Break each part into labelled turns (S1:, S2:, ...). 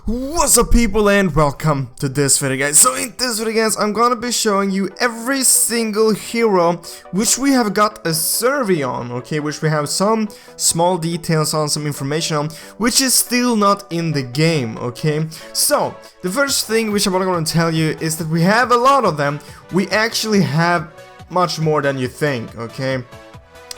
S1: What's up people and welcome to this video guys. So in this video guys I'm gonna be showing you every single hero which we have got a survey on, okay, which we have some small details on, some information on, which is still not in the game, okay. So the first thing which I'm gonna tell you is that we have a lot of them. We actually have much more than you think, okay.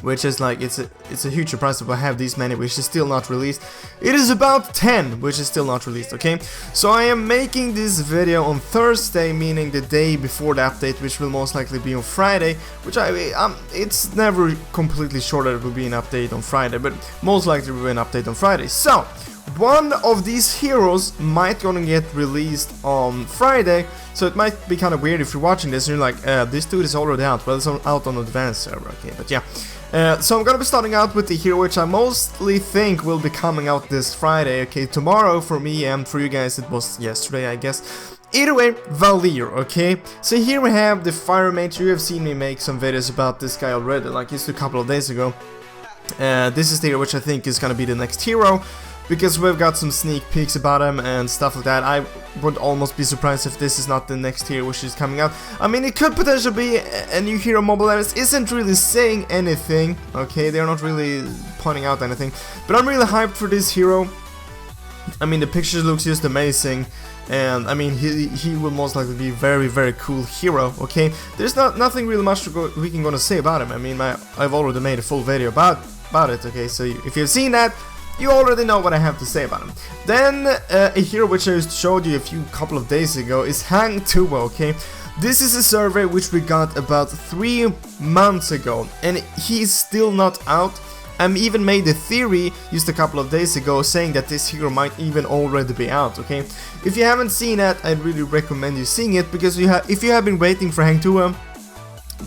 S1: Which is like, it's a huge surprise that we have these many, which is still not released. It is about 10, which is still not released, okay? So I am making this video on Thursday, meaning the day before the update, which will most likely be on Friday, which it's never completely sure that it will be an update on Friday, but most likely will be an update on Friday. So, one of these heroes might gonna get released on Friday, so it might be kind of weird if you're watching this and you're like, this dude is already out. Well, it's out on advanced server, okay, but yeah. So I'm gonna be starting out with the hero which I mostly think will be coming out this Friday, okay, tomorrow for me and for you guys it was yesterday, I guess. Either way, Valir, okay? So here we have the Fire Mage. You have seen me make some videos about this guy already, like just a couple of days ago. This is the hero which I think is gonna be the next hero, because we've got some sneak peeks about him and stuff like that. I would almost be surprised if this is not the next hero which is coming out. I mean, it could potentially be a new hero. Mlbb isn't really saying anything, okay? They're not really pointing out anything. But I'm really hyped for this hero. I mean, the picture looks just amazing. And, I mean, he will most likely be a very, very cool hero, okay? There's nothing really much we can gonna say about him. I mean, I've already made a full video about it, okay? So if you've seen that, you already know what I have to say about him. Then, a hero which I just showed you a couple of days ago is Hang Tuba, okay? This is a survey which we got about 3 months ago, and he's still not out. I even made a theory just a couple of days ago saying that this hero might even already be out, okay? If you haven't seen that, I'd really recommend you seeing it, because if you have been waiting for Hang Tuba,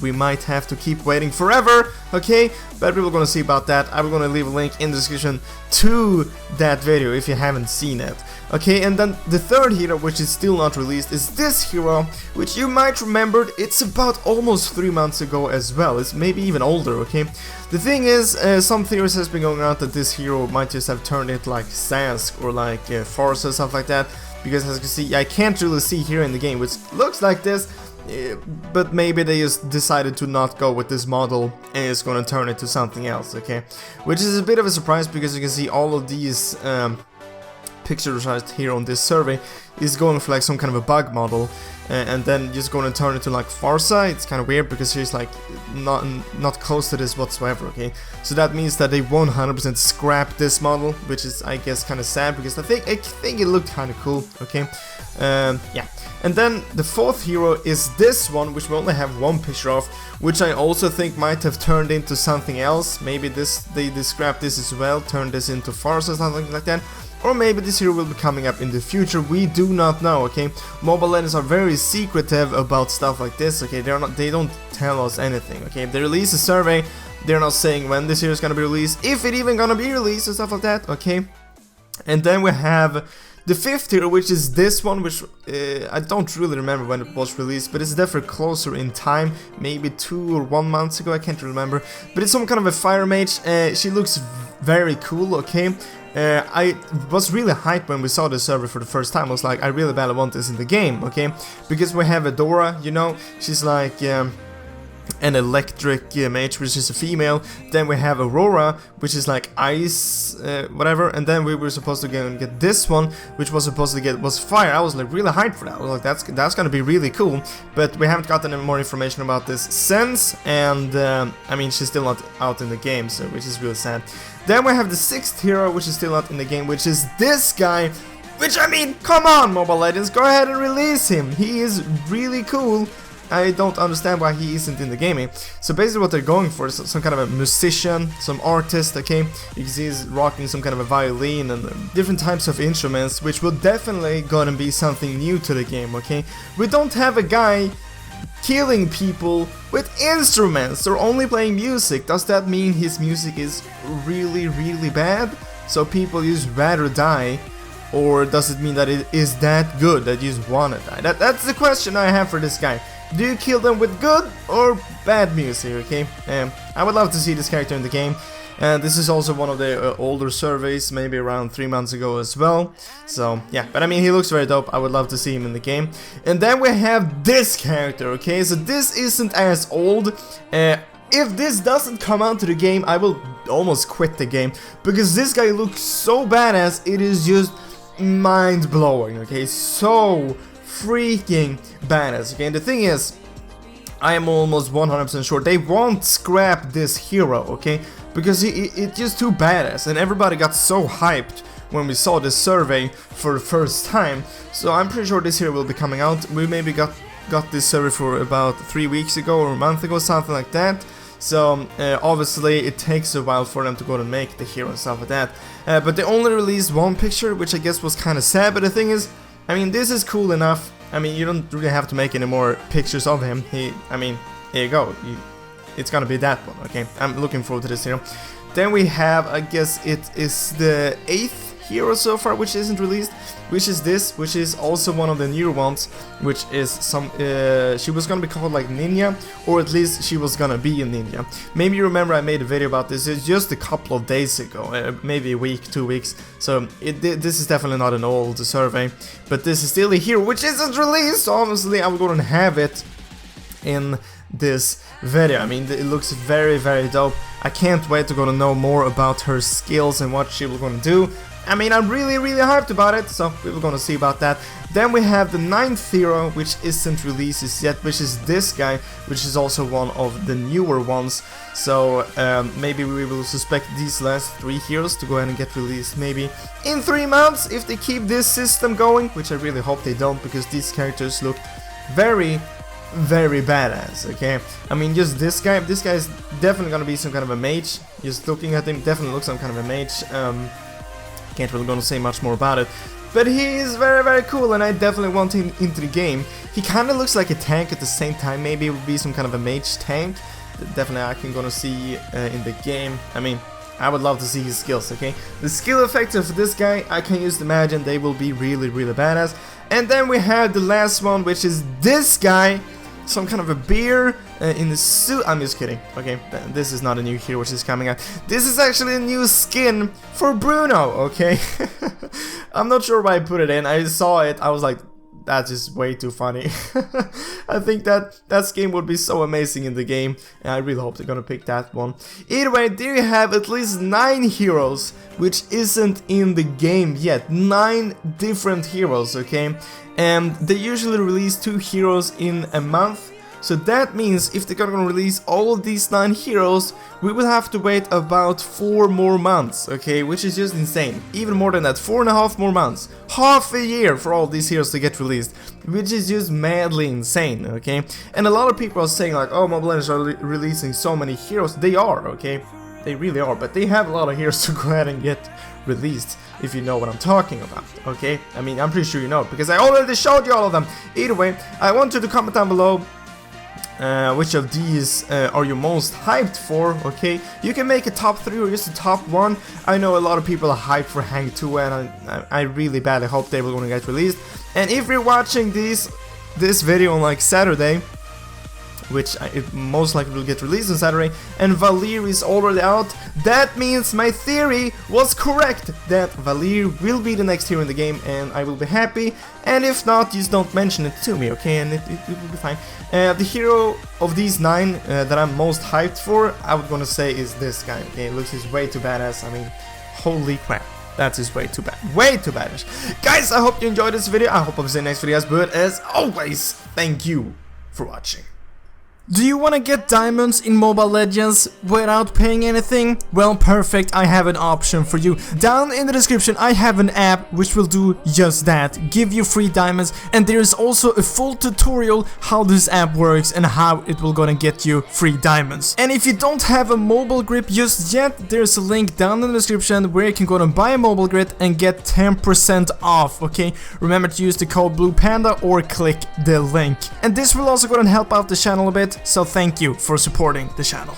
S1: we might have to keep waiting forever, okay? But we're gonna see about that. I'm gonna leave a link in the description to that video if you haven't seen it, okay? And then the third hero which is still not released is this hero, which you might remember. It's about almost 3 months ago as well. It's maybe even older, okay? The thing is, some theories has been going around that this hero might just have turned into like Sask or like Force or stuff like that, because as you can see, I can't really see here in the game, which looks like this. But maybe they just decided to not go with this model and it's gonna turn it to something else, okay? Which is a bit of a surprise, because you can see all of these pictures right here on this survey is going for like some kind of a bug model, and then just going to turn it to like Farsa. It's kind of weird because he's like not close to this whatsoever, okay? So that means that they 100% scrap this model, which is, I guess, kind of sad, because I think it looked kind of cool, okay? Yeah. And then the fourth hero is this one, which we only have one picture of, which I also think might have turned into something else. Maybe they scrapped this as well, turned this into Farsa or something like that. Or maybe this hero will be coming up in the future. We do not know, okay? Mlbb are very secretive about stuff like this, okay? They don't tell us anything, okay? If they release a survey, they're not saying when this hero is gonna be released, if it even gonna be released or stuff like that, okay? And then we have the fifth hero, which is this one, which I don't really remember when it was released, but it's definitely closer in time, maybe 2 or 1 month ago, I can't remember. But it's some kind of a fire mage. She looks very cool, okay? I was really hyped when we saw the server for the first time. I was like, I really badly want this in the game, okay? Because we have Adora, you know, she's like an electric mage, which is a female. Then we have Aurora, which is like ice, whatever. And then we were supposed to get this one, which was supposed to was fire. I was like really hyped for that. I was like, that's gonna be really cool. But we haven't gotten any more information about this since. And I mean, she's still not out in the game, so which is really sad. Then we have the sixth hero, which is still not in the game, which is this guy. Which, I mean, come on, Mobile Legends, go ahead and release him. He is really cool. I don't understand why he isn't in the gaming. So basically what they're going for is some kind of a musician, some artist, okay? You can see he's rocking some kind of a violin and different types of instruments, which will definitely gonna be something new to the game, okay? We don't have a guy killing people with instruments. They're only playing music. Does that mean his music is really, really bad? So people just rather die? Or does it mean that it is that good that you just wanna die? That's the question I have for this guy. Do you kill them with good or bad music, okay? I would love to see this character in the game. This is also one of the older surveys, maybe around 3 months ago as well. So yeah, but I mean, he looks very dope. I would love to see him in the game. And then we have this character, okay? So this isn't as old. If this doesn't come out to the game, I will almost quit the game, because this guy looks so badass. It is just mind-blowing, okay? So freaking badass, okay? And the thing is, I am almost 100% sure they won't scrap this hero, okay? Because it's just too badass, and everybody got so hyped when we saw this survey for the first time. So I'm pretty sure this hero will be coming out. We maybe got this survey for about 3 weeks ago or a month ago, something like that. So obviously it takes a while for them to go and make the hero and stuff like that. But they only released one picture, which I guess was kind of sad. But the thing is, I mean, this is cool enough. I mean, you don't really have to make any more pictures of him. I mean, here you go. It's gonna be that one, okay? I'm looking forward to this hero. Then we have, I guess it is the 8th hero so far, which isn't released, which is this, which is also one of the newer ones, which is she was gonna be called like Ninja, or at least she was gonna be a Ninja. Maybe you remember I made a video about this just a couple of days ago, maybe a week, 2 weeks. So this is definitely not an old survey, but this is still a hero which isn't released. So obviously I'm gonna have it in this video. I mean, it looks very, very dope. I can't wait to go to know more about her skills and what she was gonna do. I mean, I'm really, really hyped about it, so we were gonna see about that. Then we have the 9th hero, which isn't released yet, which is this guy, which is also one of the newer ones. So maybe we will suspect these last 3 heroes to go ahead and get released maybe in 3 months if they keep this system going, which I really hope they don't, because these characters look very, very badass, okay? I mean, just this guy is definitely gonna be some kind of a mage. Just looking at him, definitely looks some kind of a mage. Can't really gonna say much more about it, but he is very, very cool, and I definitely want him into the game. He kind of looks like a tank at the same time. Maybe it would be some kind of a mage tank. Definitely I can gonna see in the game. I mean, I would love to see his skills, okay? The skill effects of this guy, I can just imagine they will be really, really badass. And then we have the last one, which is this guy. Some kind of a bear in the suit. I'm just kidding. Okay, this is not a new hero which is coming out. This is actually a new skin for Bruno, okay? I'm not sure why I put it in. I saw it, I was like, that's just way too funny. I think that skin would be so amazing in the game, and I really hope they're gonna pick that one. Either way, there you have at least 9 heroes which isn't in the game yet. 9 different heroes, okay? And they usually release 2 heroes in a month. So that means if they're gonna release all of these 9 heroes, we will have to wait about 4 more months, okay? Which is just insane. Even more than that, 4.5 more months. Half a year for all these heroes to get released, which is just madly insane, okay? And a lot of people are saying like, oh, Mobile Legends are releasing so many heroes. They are, okay? They really are, but they have a lot of heroes to go ahead and get released, if you know what I'm talking about, okay? I mean, I'm pretty sure you know, because I already showed you all of them. Either way, I want you to comment down below which of these are you most hyped for, okay? You can make a top 3 or just a top 1. I know a lot of people are hyped for Hang 2, and I really badly hope they will gonna get released. And if you're watching this video on like Saturday, which it most likely will get released on Saturday, and Valir is already out, that means my theory was correct, that Valir will be the next hero in the game, and I will be happy. And if not, just don't mention it to me, okay, and it will be fine. The hero of these 9 that I'm most hyped for, I would gonna say is this guy, okay? It looks way too badass. I mean, holy crap. That is way too bad. Way too badass. Guys, I hope you enjoyed this video. I hope I'll see you in the next videos, but as always, thank you for watching. Do you want to get diamonds in Mobile Legends without paying anything? Well, perfect, I have an option for you. Down in the description I have an app which will do just that, give you free diamonds, and there is also a full tutorial how this app works and how it will gonna get you free diamonds. And if you don't have a mobile grip just yet, there's a link down in the description where you can go and buy a mobile grip and get 10% off, okay? Remember to use the code BluePanda or click the link. And this will also go and help out the channel a bit. So thank you for supporting the channel.